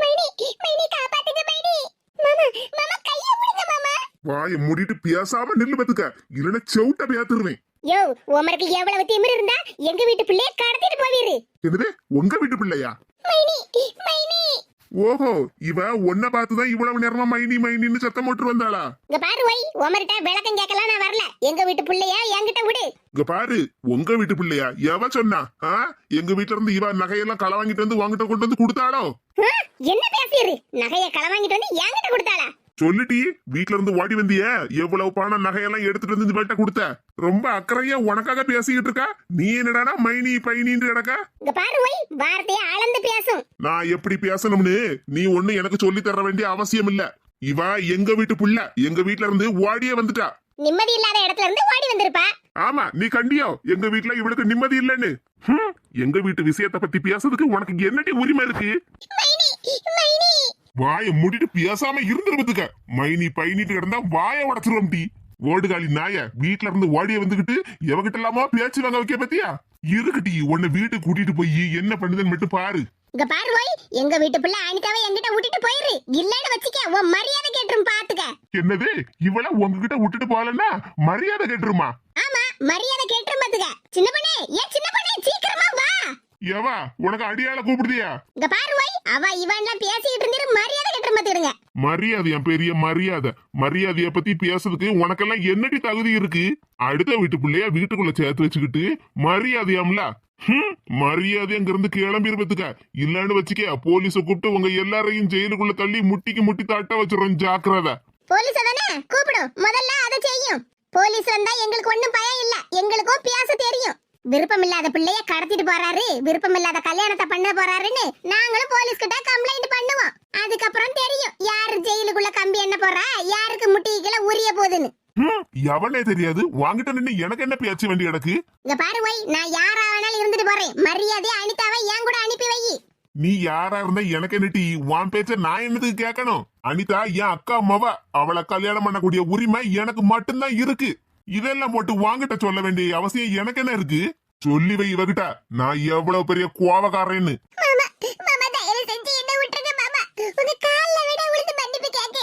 மைனி, மைனி காப்பாத்துங்க மைனி. மாமா, மாமா கைய விடுங்க மாமா. வாயை மூடிட்டு பேசாம நில்லு பத்துக்க, இல்லைன்னா செவுட்ட பேத்துருவேன். யோ, உமருக்கு எவ்வளவு திமிரு இருந்தா எங்க வீட்டு பிள்ளைய கடத்திட்டு போவீரு? என்னது உங்க வீட்டு பிள்ளையா? மைனி, மைனி. ஓஹோ, இவ உன்ன பார்த்துதான் இவ்வளவு நேரமா மைனி மைனின்னு சத்தம் போட்டு வந்தாளா? இங்க பாரு வை, உமர்கிட்ட விளக்கம் கேட்கலாம் நான் வரல. எங்க வீட்டு பிள்ளைய என்கிட்ட விடு. இங்க பாரு, உங்க வீட்டு பிள்ளையா? எவ சொன்னா? எங்க வீட்டுல இருந்து இவ நகையெல்லாம் களை வாங்கிட்டு வந்து உங்ககிட்ட கொண்டு வந்து கொடுத்தாளோ? என்ன பேசுறீரு? நகைய களை வாங்கிட்டு வந்து என்கிட்ட கொடுத்தாளா? சொல்லிட்டி, வீட்டுல இருந்து ஓடி வந்திய, எவ்வளவு பணம் நகையெல்லாம் எடுத்துட்டு வந்து இந்த கொடுத்த. ரொம்ப அக்கறையா உனக்காக பேசிக்கிட்டு இருக்கா. நீ என்னடானா மைனி பைனின்னு கிடக்க. இங்க பாரு வை, வார்த்தையை அளந்து பேசும். நான் எப்படி பேசணும்னு நீ ஒண்ணு எனக்கு சொல்லி தர வேண்டிய அவசியம் இல்ல. இவ எங்க வீட்டு புள்ள, எங்க வீட்டுல இருந்து ஓடியே வந்துட்டா. நிம்மதி இல்லாத இடத்துல இருந்து ஓடி வந்திருப்பா. ஆமா, நீ கண்டியோ எங்க வீட்டுல இவளுக்கு நிம்மதி இல்லன்னு. எங்க வீட்டு விஷயத்தை பத்தி பேசுறதுக்கு உனக்கு என்னடி உரிமை இருக்கு? மைனி, மைனி. வாயை மூடிட்டு பேசாம இருந்துருப்பதுக்க. மைனி பைனிட்டு கிடந்தா வாயை உடச்சிருவோம் டி. ஓடுகாலி நாய, வீட்டுல இருந்து ஓடிய வந்துகிட்டு எவகிட்ட இல்லாம பேச்சு வாங்க வைக்க பத்தியா? இருக்குட்டி, உன்னை வீட்டுக்கு கூட்டிட்டு போய் என்ன பண்ணுதுன்னு மட்டும் பாரு. இங்க பாரு வை, எங்க வீட்டு பிள்ளை அனிதாவை என்கிட்ட விட்டுட்டு போயிரு. இல்லன்னு வச்சுக்க உன் மரியாதை கேட்டுரும் பாத்துக்க. என்னது, இவள உங்ககிட்ட விட்டுட்டு போகலன்னா மரியாதை கேட்டுருமா? ஆமா, மரியாதை கேட்டுரும் பாத்துக்க. சின்ன பண்ணே, ஏன் சின்ன பண்ணே சீக்கிரமா வா. எவா உனக்கு அடியால கூப்பிடுதியா? இங்க பாரு வை, அவ இவன்லாம் பேசிட்டு இருந்திரு, மரியாதை கேட்டுரும் பாத்துடுங்க. மரியாதை, என் பெரிய மரியாதை. மரியாதைய பத்தி பேசுறதுக்கு உனக்கெல்லாம் என்னடி தகுதி இருக்கு? அடுத்த வீட்டு பிள்ளைய வீட்டுக்குள்ள சேர்த்து வச்சுக்கிட்டு மரியாதையாம்ல. மரியாதைங்கிறது கிளம்பி இருப்பதுக்க. இல்லன்னு வச்சுக்க, போலீஸ கூப்பிட்டு உங்க எல்லாரையும் ஜெயிலுக்குள்ள தள்ளி முட்டிக்கு முட்டி தட்ட வச்சிடறோம். ஜாக்கிரதை. போலீஸ் தானே கூப்பிடும், முதல்ல அதை செய்யும். போலீஸ் வந்தா எங்களுக்கு ஒண்ணும் பயம் இல்ல, எங்களுக்கும் பேச தெரியும். விருப்பம் இல்லாத பிள்ளைய கடத்திட்டு போறாரு, விருப்பம் இல்லாத கல்யாணத்தை பண்ண போறாருன்னு நாங்களும் போலீஸ் கிட்ட கம்ப்ளைண்ட் பண்ணுவோம். அதுக்கப்புறம் தெரியும் யாரு ஜெயிலுக்குள்ள கம்பி என்ன போறா, யாருக்கு முட்டிக்கல உரிய போகுதுன்னு. எவனே தெரியாது, வாங்கிட்ட நின்னு எனக்கு என்ன பேச்சு வேண்டி கிடக்கு? இங்க பாரு வை, நான் யாரா வேணாலும் இருந்துட்டு போறேன். மரியாதை அனிதாவை என் கூட அனுப்பி வை. நீ யாரா இருந்தா எனக்கு என்னட்டி? உன் பேச்ச நான் என்னதுக்கு கேட்கணும்? அனிதா என் அக்கா அம்மாவா, அவளை கல்யாணம் பண்ணக்கூடிய உரிமை எனக்கு மட்டும்தான் இருக்கு. இதெல்லாம் போட்டு வாங்கிட்ட சொல்ல வேண்டிய அவசியம் எனக்கு என்ன இருக்கு? சொல்லி வை இவகிட்ட, நான் எவ்வளவு பெரிய கோவக்காரன்னு. மாமா தயவு செஞ்சு என்ன விட்டுருங்க மாமா, உங்க கால்ல விட விழுந்து மன்னிப்பு கேக்க.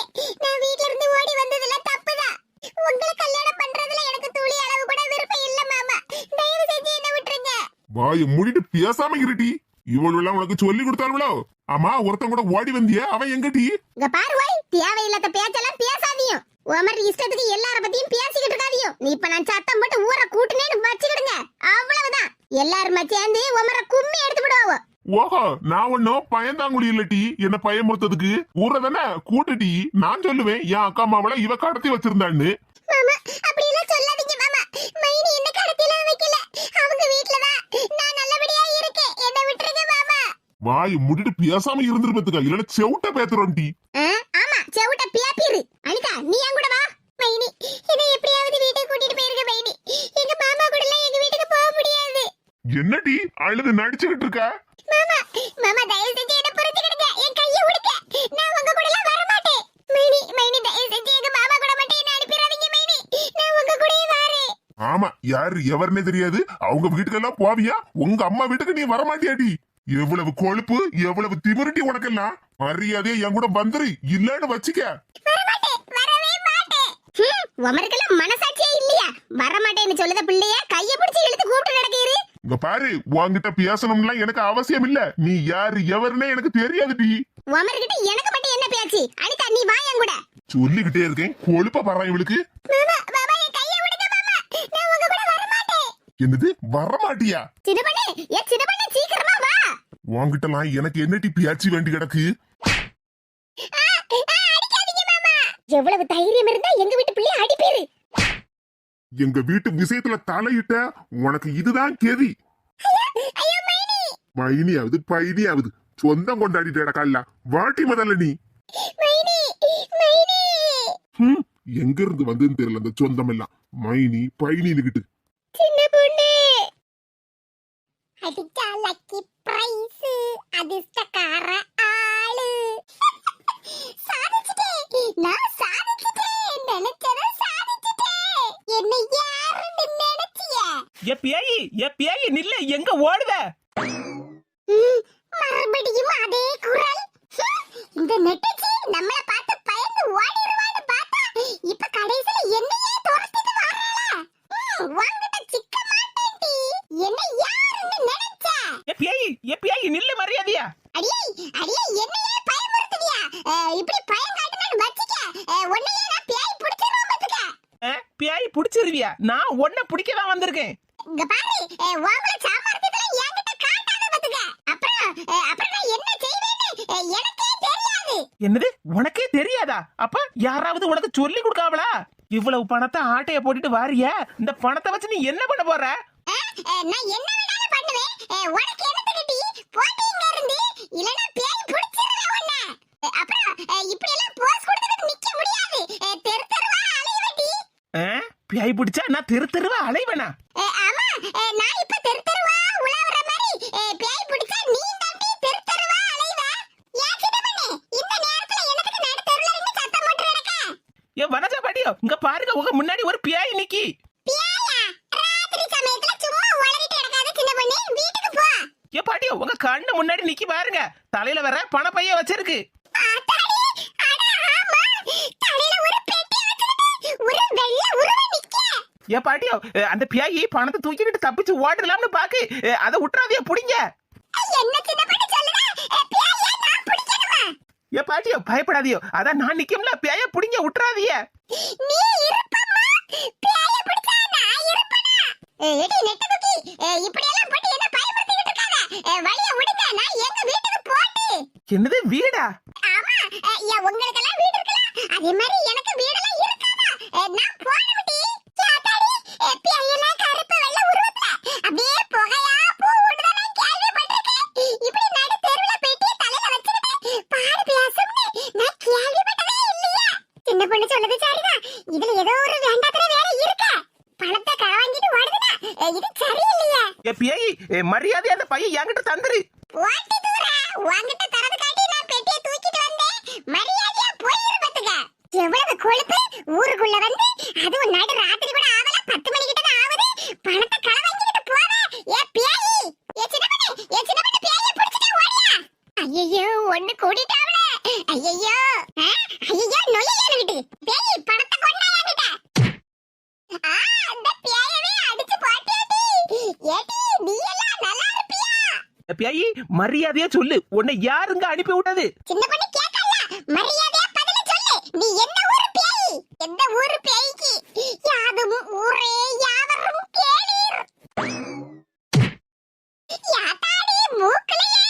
நான் வீட்ல இருந்து ஓடி வந்ததுல தப்புதான். உங்களை கல்யாணம் பண்றதுல எனக்கு துளி அளவு கூட விருப்பம் இல்ல மாமா. தயவு செஞ்சு என்ன விட்டுருங்க. வாயை மூடிட்டு பேசாம இருட்டி. இவளெல்லாம் உனக்கு சொல்லி கொடுத்தாளோ? ஆமா, ஒருத்தன் கூட ஓடி வந்திய, அவன் எங்கடி? இங்க பாரு வை, தேவையில்லாத பேச்செல்லாம் பேசாதீங்க. உமர் இஷ்டத்துக்கு எல்லார பத்தியும் பேசிக்கிட்டு இருக்காதீங்க. நீ இப்ப நான் சத்தம் போட்டு ஊரை கூட்டுனேன்னு வச்சுக்கிடுங்க, அவ்வளவுதான். எல்லாருமே சேர்ந்து உமரை கும்மி எடுத்து விடுவாவோ. ஓஹோ நான் ஒன்னும் பயந்தாங்குடி இல்லட்டி என்ன பயமுறுத்ததுக்கு ஊரை தானே கூட்டுட்டி நான் சொல்லுவேன் என் அக்கா மாவளை இவ கடத்தி வச்சிருந்தான்னு. மாமா அப்படி எல்லாம் சொல்லாதீங்க மாமா. மைனி என்ன கடத்திலாம் வைக்கல. அவங்க வீட்ல தான் நான் நல்லபடியா இருக்கேன். என்ன விட்டுருங்க மாமா. வாய் முடிட்டு பேசாம இருந்துருப்பதுக்கா இல்ல செவுட்ட பேத்துறோம் டி. ஆமா செவுட்ட பியாப்பிரு. அனிதா நீ என் கூட வா. மைனி இதை எப்படியாவது வீட்டுக்கு கூட்டிட்டு போயிருங்க மைனி. எங்க மாமா கூட எல்லாம் எங்க வீட்டுக்கு போக முடியாது. என்னடி அழுது நடிச்சுக்கிட்டு இருக்க? மாமா மாமா தயவு செஞ்சு என்ன புரிஞ்சுக்கிடுங்க. என் கையை விடுங்க. நான் உங்க கூட எல்லாம் வர மாட்டேன். மைனி மைனி தயவு செஞ்சு எங்க மாமா கூட மட்டும் என்ன அனுப்பிடாதீங்க மைனி. நான் உங்க கூடயே வரேன். ஆமா யாரு எவர்னே தெரியாது. அவங்க வீட்டுக்கெல்லாம் போவியா? உங்க அம்மா வீட்டுக்கு நீ வரமாட்டியாடி? எவ்வளவு கொழுப்பு எவ்வளவு திமிருட்டி உனக்கெல்லாம். மரியாதையா என் கூட வந்துரு இல்லன்னு வச்சுக்க. வரமாட்டேன் வரவே மாட்டேன். உமருக்கெல்லாம் மனசாட்சியே இல்லையா? வரமாட்டேன்னு சொல்லுத பிள்ளைய கையை பிடிச்சு இழுத்து கூப்பிட்டு நடக்கிறீ. இங்க பாரு உன்கிட்ட பேசணும்லாம் எனக்கு அவசியம் இல்ல. நீ யாரு எவருன்னே எனக்கு தெரியாதுடி. உமர்கிட்ட எனக்கு மட்டும் என்ன பேச்சு? அனிதா நீ வா என் கூட. சொல்லிக்கிட்டே இருக்கேன் கொழுப்ப பாறா இவளுக்கு. மாமா மாமா என் கையை விடுங்க மாமா. நான் உங்க கூட வர மாட்டேன். என்னது வரமாட்டியா? சின்னப்பண்ணே ஏ சின்னப்பண்ணே சீக்கிரமா வா. உன்கிட்டலாம் எனக்கு என்னடி பேச்சு வேண்டி கிடக்கு? அடிக்காதீங்க மாமா. எவ்வளவு தைரியம் இருந்தா எங்க வீட்டு பிள்ளை அடிப்பீரு. எங்க வீட்டு விஷயத்துல தலையிட்ட உனக்கு இதுதான் கெதி. ஐயோ மைனி. மைனியாவது பைனியாவது சொந்தம் கொண்டாடிட்டேடா கல்லா. வாட்டி முதல்ல நீ. மைனி மைனி. எங்க இருந்து வந்ததுன்னு தெரியல அந்த சொந்தம் எல்லாம். மைனி பைனின்னுகிட்டு. சின்ன பொண்ணு அடிச்சா லக்கி பிரைஸ் அதிர்ஷ்டக்கார ஆளு. சாதிச்சிட்டேன் நான் சாதிச்சிட்டேன். நினைச்சத சாதிச்சிட்டேன். என்ன யாருன்னு நினைச்சிய? எப்பயாயி நில்ல எங்க ஓடுத? மறுபடியும் அதே குரல். இந்த நெட்டச்சி நம்மள பார்த்து பயந்து ஓடிடுவான்னு பார்த்தா இப்ப கடைசில என்னையே துரத்திட்டு வராளா? வாங்கிட்ட சிக்க மாட்டேன்டி. என்ன யாருன்னு நினைச்ச? எப்பயாயி நில்ல மரியாதையா. அடியே அடியே என்னையே பயமுறுத்துறியா? இப்படி பயம் காட்டுனேன்னு வச்சிக்க. உன்னையே நான் பேய் பிடிச்சிருவேன் பாத்துக்க. பேய் புடிச்சிருவியா? நான் உன்னை பிடிக்கதான் வந்திருக்கேன். இங்க பாரு உங்கள சாமர்த்தியத்துல என்கிட்ட காட்டாத பாத்துக்க. அப்புறம் நான் என்ன செய்வேன்னு எனக்கே தெரியாது. என்னது உனக்கே தெரியாதா? அப்ப யாராவது உனக்கு சொல்லி கொடுக்காவளா? இவ்வளவு பணத்தை ஆட்டைய போட்டுட்டு வாரிய. இந்த பணத்தை வச்சு நீ என்ன பண்ண போற? நான் என்ன வேணாலும் பண்ணுவேன். உனக்கு என்ன தகட்டி போட்டிங்க இருந்து இல்லனா பேய் புடிச்சிரல உன்னை. அப்புறம் இப்படி எல்லாம் போஸ் கொடுத்துட்டு நிக்க முடியாது. தெரு தெருவா அலைவடி. பேய் பிடிச்சா நான் தெருவா அலைவனா? ஆமா நான் இப்ப தெரு தெருவா உலாவற மாதிரி பேய் பிடிச்சா நீ தாண்டி தெரு தெருவா அலைவ. ஏன் சின்னமண்ணே இந்த நேரத்துல எனக்கு நடு தெருல நின்னு சத்தம் போட்டு நடக்க? ஏ வனஜா பாட்டியோ இங்க பாருங்க உங்க முன்னாடி ஒரு பேய் நிக்கி. பேயா? ராத்திரி சமயத்துல சும்மா உளறிட்டு நடக்காத சின்னமண்ணே வீட்டுக்கு போ. ஏ பாட்டியோ உங்க கண்ணு முன்னாடி நிக்கி பாருங்க. தலையில வேற பணப்பைய வச்சிருக்கு. ஆத்தாடி அட ஆமா தலையில ஒரு பெட்டி வச்சிருக்கு. ஒரு வெள்ளை உருவம் நிக்க. ஏ பாட்டியோ அந்த பேய் பணத்தை தூக்கிட்டு தப்பிச்சு ஓடலாம்னு பாக்கு. அதை விட்டுறாதே புடிங்க. என்ன சின்னமண்ணே சொல்லுடா? பேயா நான் பிடிக்கணுமா? ஏ பாட்டியோ பயப்படாதியோ. அதான் நான் நிக்கம்ல பேய புடிங்க விட்டுறாதீங்க. நீ இருப்பம்மா. பேய பிடிச்சா நான் இருப்பனா? ஏடி நெட்ட குட்டி இப்படி எல்லாம் போட்டு என்ன பயமுறுத்திட்டு இருக்காத. வழிய விடுங்க நான் எங்க வீட்டுக்கு போட்டு. என்னது வீடா? ஆமா உங்களுக்கு எல்லாம் வீடு இருக்கலாம். அதே மாதிரி எனக்கு வீடெல்லாம் இருக்காதா? நான் போறேன்டி. சாத்தாடி பேயெல்லாம் கருப்பு வெள்ளை உருவத்துல அப்படியே புகையா பூ விடுதா நான் கேள்விப்பட்டிருக்கேன். இப்படி நடு தெருவுல பெட்டிய தலையில வச்சுக்கிட்டு பாடு பேசும்னு நான் கேள்விப்பட்டதே இல்லையா? சின்ன பொண்ணு சொல்லுது சரிதான். இதுல ஏதோ ஒரு வேண்டாத்தன வேலை இருக்கு. பணத்தை களவாங்கிட்டு ஓடுதுனா இது சரியில்லையா? ஏ பேய் மரியாதை அந்த பையன் என்கிட்ட தந்துரு. ஓட்டி தூர வாங்கிட்டு தரது காட்டி நான் பெட்டியை தூக்கிட்டு வந்தேன். மரியாதையா போயிரு பாத்துக்க. எவ்வளவு கொழுப்பு ஊருக்குள்ள வந்து அதுவும் நடு ராத்திரி கூட ஆவல 10 மணி கிட்ட தான் ஆகுது. பணத்தை களவாங்கிட்டு போற. ஏ பேய் ஏ சின்னமண்ணே பேயை பிடிச்சிட்டே ஓடியா? ஐயோ ஒண்ணு கூடிட்டாவல. ஐயோ ஐயோ நொய்யேனுகிட்டு பேய் பணத்தை கொண்டாயாங்கிட்ட. அந்த பேயவே அடிச்சு போட்டியாடி. ஏடி நீ எல்லாம் நல்லா இருப்பியா? பேய் மரியாதையா சொல்லு உன்னை யாருங்க அனுப்பி விட்டது? சின்ன பொண்ணு கேட்கல. மரியாதையா பதில சொல்லு. நீ என்ன ஊரு பேய்? எந்த ஊரு பேய்க்கு யாதும் ஊரே யாவரும் கேளீர். யாத்தாடி மூக்குலயே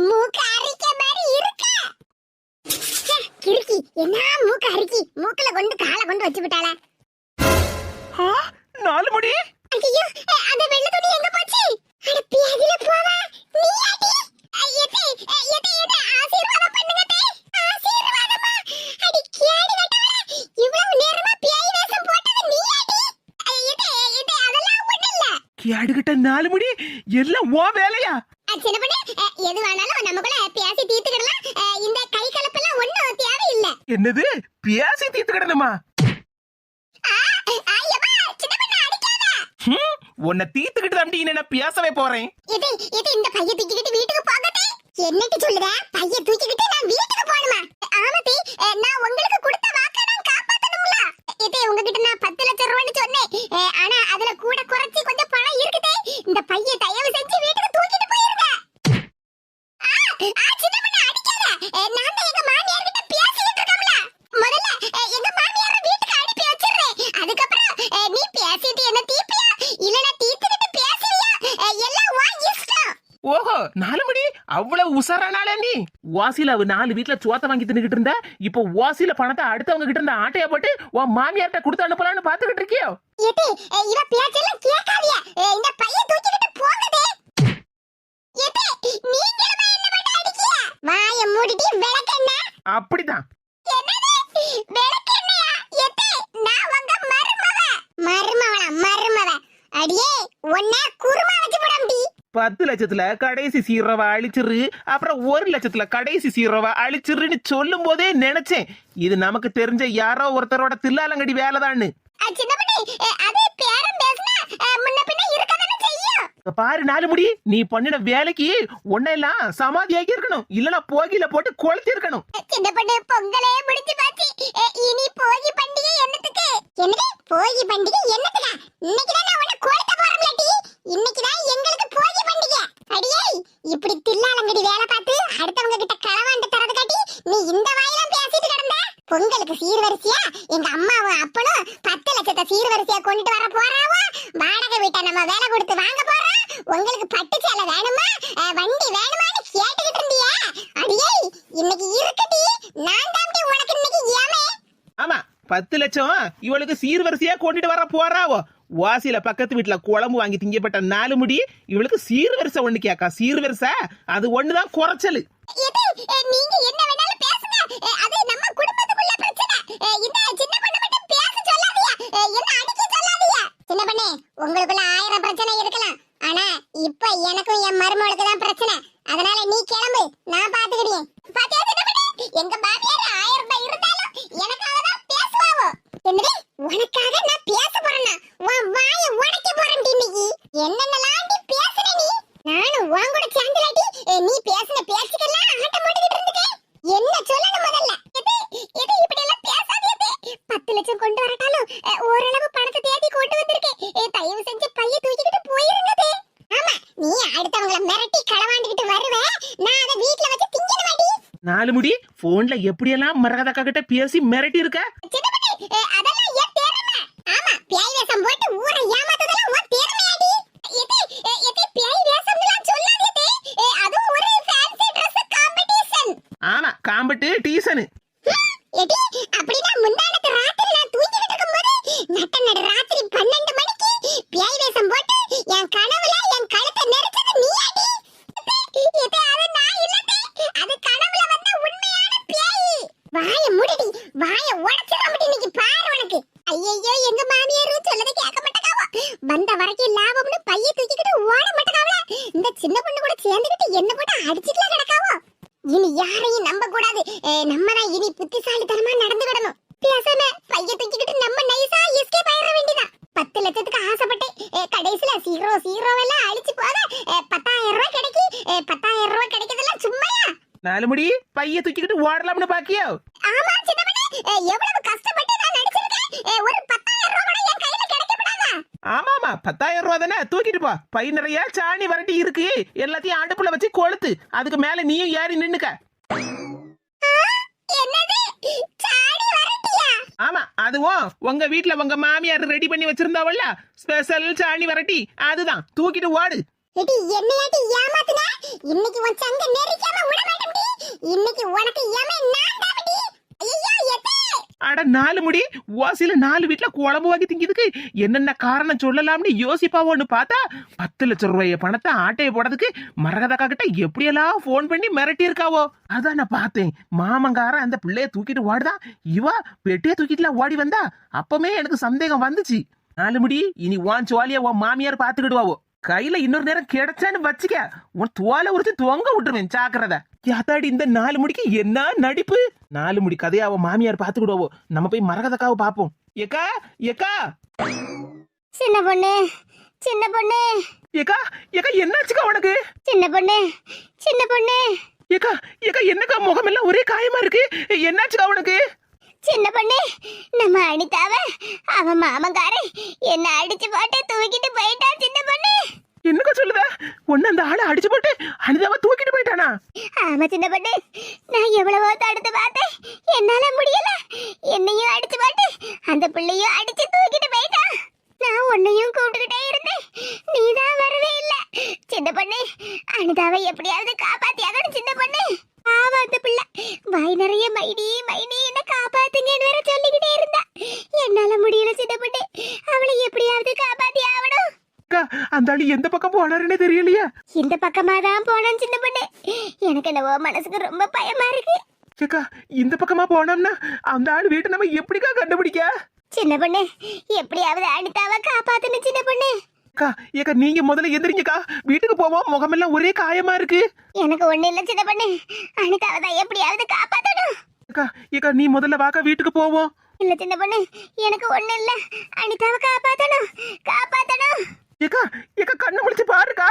மூக்கு அரிக்க மாதிரி இருக்க. ச்சே, கிறுக்கி என்ன மூக்கு அரிக்கி, மூக்குல கொண்டு காலை கொண்டு வச்சு விட்டாள. ஆ, 4 முடி. ஐயோ, அந்த வெள்ளை துணி எங்க போச்சு? அட பியாதில போவா நீயாடி. எதே ஆசீர்வாதம் பண்ணுங்க தே. ஆசீர்வாதமா? அடி கேடு கட்டவள, இவ்வளவு நேரமா பியாய் வேஷம் போட்டது நீயாடி. எதே அதெல்லாம் ஒண்ணு இல்ல. கேடுகிட்ட 4 முடி எல்லாம் ஓ வேலையா? சின்ன பொண்ணு, எது வேணாலும் நமக்குள்ள பேசி தீர்த்துக்கிடலாம். இந்த கை கலப்பெல்லாம் ஒண்ணும் தேவையில்லை. என்னது பேசி தீர்த்துக்கிடணுமா? ஐயம்மா, சின்ன பொண்ணு அடிக்காத. உன்னை தீர்த்துக்கிட்டு தான் நான் பேசவே போறேன். இது இந்த பைய தூக்கிக்கிட்டு வீட்டுக்கு போகதே. என்னட்டு சொல்லுற? பைய தூக்கிக்கிட்டு நான் வீட்டுக்கு போணுமா? ஆமதி, நான் உங்களுக்கு கொடுத்த வாக்க நான் காப்பாத்தணும்ல. உங்ககிட்ட நான் 10 லட்சம் ரூபாய்னு சொன்னேன். ஆனா அதுல கூட குறைச்சி கொஞ்சம் பணம் இருக்குதே. இந்த பைய தயவு செஞ்சு வீட்டுக்கு தூக்கிட்டு போயிருங்க. சின்ன பொண்ணு அடிக்காத. நான் தான் எங்க மாமியார் கிட்ட பேசிட்டு இருக்கோம்ல. முதல்ல எங்க மாமியாரை வீட்டுக்கு அனுப்பி வச்சிடுறேன். அதுக்கப்புறம் நீ பேசிட்டு என்ன தீப்பியா இல்லனா தீத்துக்கிட்டு பேசுவியா? எல்லாம் உன் இஷ்டம். ஓஹோ, 4 முடி அவ்வளவு உசாரானாலே நீ. வாசில அவ 4 வீட்ல சோத்த வாங்கி தின்னுகிட்டு இருந்தா, இப்போ வாசில பணத்தை அடுத்தவங்க கிட்ட இருந்த ஆட்டைய போட்டு உன் மாமியார்ட்ட கொடுத்து அனுப்பலாம்னு பாத்துக்கிட்டு இருக்கியோ? இவ பேச்செல்லாம் கேட்காதியா. இந்த பைய தூக்கிட்டு போங்கதே. நீங்களும் என்ன பண்ண அடிக்கியா? வாயை மூடிட்டு விளக்கெண்ண. அப்படிதான். என்னது விளக்கெண்ணையா? நான் உங்க மருமவ. அடியே உன்னை குருமா வச்சு போடாம்டி. 10 லட்சத்துல கடைசி சீரவ அழிச்சிரு, அப்புறம் 1 லட்சத்துல கடைசி சீரவ அழிச்சிருன்னு சொல்லும் போதே நினைச்சேன் இது நமக்கு தெரிஞ்ச யாரோ ஒருத்தரோட தில்லாலங்கடி வேலைதான்னு. சின்ன பண்ணி, அது பேரம் பேசினா முன்ன பின்ன இருக்கதானே செய்யும். பாரு 4 முடி, நீ பண்ணின வேலைக்கு உன்னெல்லாம் சமாதியாக்கி இருக்கணும், இல்லனா போகில போட்டு கொளுத்தி இருக்கணும். சின்ன பண்ணு, பொங்கலே முடிஞ்சு பாச்சி. இனி போகி பண்டிகை என்னத்துக்கு? என்னது போகி பண்டிகை என்னத்துக்கு? இன்னைக்கு தான் நான் உன்னை கொளுத்த போறேன்லடி. இன்னைக்கு தான் எங்களுக்கு போகி பண்டிகை. அடியே, இப்படி தில்லாலங்கடி வேலை பார்த்து அடுத்தவங்க கிட்ட களவாண்டு தரது காட்டி நீ இந்த வாயிலாம் பேசிட்டு கிடந்த. பொங்கலுக்கு சீர்வரிசையா எங்க அம்மாவும் அப்பனும் 10 லட்சத்தை சீர்வரிசையா கொண்டுட்டு வர போறாவோ. வாடகை வீட்டை நம்ம வேலை கொடுத்து வாங்க போறோம். உங்களுக்கு பட்டு சேலை வேணுமா, வண்டி வேணுமான்னு கேட்டுக்கிட்டு இருந்தியா? அடியே, இன்னைக்கு இருக்குடி. நான் தாண்டி உனக்கு இன்னைக்கு ஏமே. ஆமா, 10 லட்சம் இவளுக்கு சீர்வரிசையா கொண்டுட்டு வர போறாவோ. வாசில பக்கத்து வீட்டுல குழம்பு வாங்கி திங்கப்பட்ட 4 முடி இவளுக்கு சீர்வரிசை ஒண்ணு கேக்கா. சீர்வரிசை அது ஒண்ணுதான் குறைச்சலு. நீங்க என்ன வேணாலும் பேசுங்க, அது நம்ம குடும்பத்துக்குள்ள பிரச்சனை. இந்த சின்ன பொண்ணு மட்டும் பேச சொல்லாதீங்க, என்ன அடிக்க சொல்லாதீங்க. சின்ன பொண்ணே, உங்களுக்குள்ள 1000 பிரச்சனை இருக்கலாம். ஆனா இப்ப எனக்கும் என் மருமகளுக்கு தான் பிரச்சனை. அதனால நீ கிளம்பு, நான் பாத்துக்கிட்டேன். பாத்தியா சின்ன பொண்ணே, எங்க மாமியார் 1000 ரூபாய் இருந்தாலும் எனக்காக தான் பேசுவாவோ. என்னது, உனக்காக நான் பேச போறேன்னா உன் வாயை உடைக்க போறேன் இன்னைக்கு. என்னென்னலாம் நீ பேசுற நீ? நானும் உன் கூட சேர்ந்துலாட்டி நீ பேசுன பேச்சுக்கெல்லாம் ஆட்டம் போட்டுக்கிட்டு இருந்துட்டே. என்ன சொல்லணும் முதல்ல? எது இப்படி எல்லாம் பேசாதே. 10 லட்சம் கொண்டு வரட்டாலும் ஓரளவு பணத்தை தேடி கொண்டு வந்திருக்கேன். தயவு செஞ்சு பைய தூக்கிக்கிட்டு போயிருங்கதே. ஆமா, நீ அடுத்தவங்கள மிரட்டி களவாண்டிக்கிட்டு வருவ, நான் அதை வீட்ல வச்சு திங்கன மாட்டி. 4 முடி போன்ல எப்படியெல்லாம் மரகதக்கா கிட்ட பேசி மிரட்டி இருக்க. அதெல்லாம் என் திறமை. ஆமா, பேய் வேஷம் போட்டு ஊரை ஏமாத்ததெல்லாம் உன் திறமையாடி. பேய் வேஷம்லாம் சொல்லாதே. அதுவும் ஒரு ஃபேன்சி Dress காம்படிஷன். ஆமா, காம்பட்டு டீசனு. அப்படினா முந்தானத்து ராத்திரி நான் தூங்கிட்டு இருக்கும்போது நட்ட ராத்திரி 12 மணிக்கு பேய் வேஷம் போட்டு என் கனவுல என் கழுத்தை நெரிச்சது நீயாடி. அது நான் இல்லதே, அது கனவுல வந்த உண்மையான பேய். வாயை மூடிடி, வாயை உடைச்சிராமடி இன்னைக்கு பாரு உனக்கு. ஐயோ, எங்க மாமியார் சொல்லதை கேட்க மாட்டேங்காவோ. வந்த வரைக்கும் லாபம்னு பைய தூக்கிக்கிட்டு ஓட மாட்டேங்காவல. இந்த சின்ன பொண்ணு கூட சேர்ந்துக்கிட்டு என்ன போட்டு அடிச்சிட்டுலாம் கிடக்காவோ. இனி யாரையும் நம்ப கூடாது. நம்ம தான் இனி புத்திசாலித்தனமா நடந்துக்கிடணும். பேசாம பைய தூக்கிக்கிட்டு நம்ம நைஸா எஸ்கேப் ஆயிர வேண்டியதா. 10 லட்சத்துக்கு ஆசைப்பட்டேன், கடைசில ஜீரோ எல்லாம் அழிச்சு போக 10,000 ரூபாய் கிடைக்கி. 10,000 ரூபாய் கிடைக்கிறதெல்லாம் சும்மாயா? 4 முடி பைய தூக்கிக்கிட்டு ஓடலாம்னு பாக்கியோ? ஆமா சின்ன பொண்ணே, எவ்வளவு கஷ்டப்பட்டு நான் நடிச்சிருக்கேன். ஒரு 10,000 ரூபாய் கூட என் கையில கிடைக்கப்படாதா? ஆமாமா, 10,000 ரூபா தானே, தூக்கிட்டு போ. பை நிறைய சாணி வரட்டி இருக்கு, எல்லாத்தையும் அடுப்புல வச்சு கொளுத்து. அதுக்கு மேல நீயும் ஏறி நின்னுக்க. என்னது, சாணி வரட்டியா? ஆமா, அதுவும் உங்க வீட்டுல உங்க மாமியார் ரெடி பண்ணி வச்சிருந்தாவல்ல ஸ்பெஷல் சாணி வரட்டி, அதுதான். தூக்கிட்டு ஓடு. என்னையாட்டி ஏமாத்துனா? இன்னைக்கு உன் சங்க நாலு முடி ஓசில 4 வீட்டுல குழம்பு வாங்கி திங்கிறதுக்கு என்னென்ன காரணம் சொல்லலாம்னு யோசிப்பாவோன்னு பார்த்தா 10 லட்சம் ரூபாய பணத்தை ஆட்டையை போடுறதுக்கு மரகதக்கா கிட்ட எப்படியெல்லாம் போன் பண்ணி மிரட்டி இருக்காவோ. அதான் நான் பார்த்தேன். மாமங்காரன் அந்த பிள்ளைய தூக்கிட்டு ஓடுதான், இவா பெட்டியை தூக்கிட்டுலாம் ஓடி வந்தா. அப்பமே எனக்கு சந்தேகம் வந்துச்சு. 4 முடி இனி உன் சோழிய உன் மாமியார் பாத்துக்கிடுவாவோ. கையில இன்னொரு நேரம் கிடைச்சான்னு வச்சுக்க, உன் தோலை உரிச்சு தொங்க விட்டுருவேன், ஜாக்கிரதை. யாத்தாடி இந்த 4 முடிக்கு என்ன நடிப்பு. 4 முடி கதையா அவன் மாமியார் பாத்துக்கிடுவோ. நம்ம போய் மரகதக்காவை பாப்போம். ஏக்கா ஏக்கா சின்ன பொண்ணு சின்ன பொண்ணு ஏக்கா ஏக்கா என்னாச்சுக்கா உனக்கு? சின்ன பொண்ணு சின்ன பொண்ணு ஏக்கா ஏக்கா என்னக்கா முகமெல்லாம் ஒரே காயமா இருக்கு? என்னாச்சுக்கா உனக்கு? சின்ன பொண்ணு, நம்ம அனிதாவ அவன் மாமங்காரன் என்ன அடிச்சு போட்டு தூக்கிட்டு போயிட்டான். சின்ன பொண்ணு, என்னக்கா சொல்லுத? ஒன்னு அந்த ஆளை அடிச்சு போட்டு அனிதாவை தூக்கிட்டு போயிட்டானா? ஆமா சின்ன பொண்ணு, நான் எவ்வளவோ தடுத்து பார்த்தேன், என்னால முடியல. என்னையும் அடிச்சு போட்டு அந்த பிள்ளையும் அடிச்சு தூக்கிட்டு போயிட்டான். நான் உன்னையும் கூப்பிட்டுக்கிட்டே இருந்தேன், நீதான் வரவே இல்ல. சின்ன பொண்ணு, அனிதாவை எப்படியாவது காப்பாத்தியாகணும். சின்ன பொண்ணு, ஆமா அந்த பிள்ளை வாய் நிறைய மைடி மைடி என்ன காப்பாத்துங்கன்னு வேற சொல்லிக்கிட்டே இருந்தா. என்னால முடியல சின்ன பொண்ணு, அவளை எப்படியாவது காப்பாத்தி ஆகணும். அக்கா அந்த ஆளு எந்த பக்கம் போனாருன்னே தெரியலையா? இந்த பக்கமா தான் போனோம் சின்ன பொண்ணு. எனக்கு என்னவோ மனசுக்கு ரொம்ப பயமா இருக்கு. ஏக்கா இந்த பக்கமா போனோம்னா அந்த ஆளு வீட்டை நம்ம எப்படிக்கா கண்டுபிடிக்க? சின்ன பொண்ணு, எப்படியாவது அனிதாவை காப்பாத்தணும். சின்ன பொண்ணு, அக்கா ஏக்கா நீங்க முதல்ல எந்திரிங்கக்கா, வீட்டுக்கு போவோம். முகமெல்லாம் ஒரே காயமா இருக்கு. எனக்கு ஒண்ணு இல்ல சின்ன பொண்ணு, அனிதாவை தான் எப்படியாவது காப்பாத்தணும். அக்கா ஏக்கா நீ முதல்ல வாக்கா, வீட்டுக்கு போவோம். இல்ல சின்ன பொண்ணு, எனக்கு ஒண்ணு இல்ல, அனிதாவை காப்பாத்தணும் காப்பாத்தணும். ஏக்கா ஏக்கா கண்ணு முடிச்சு பாருக்கா.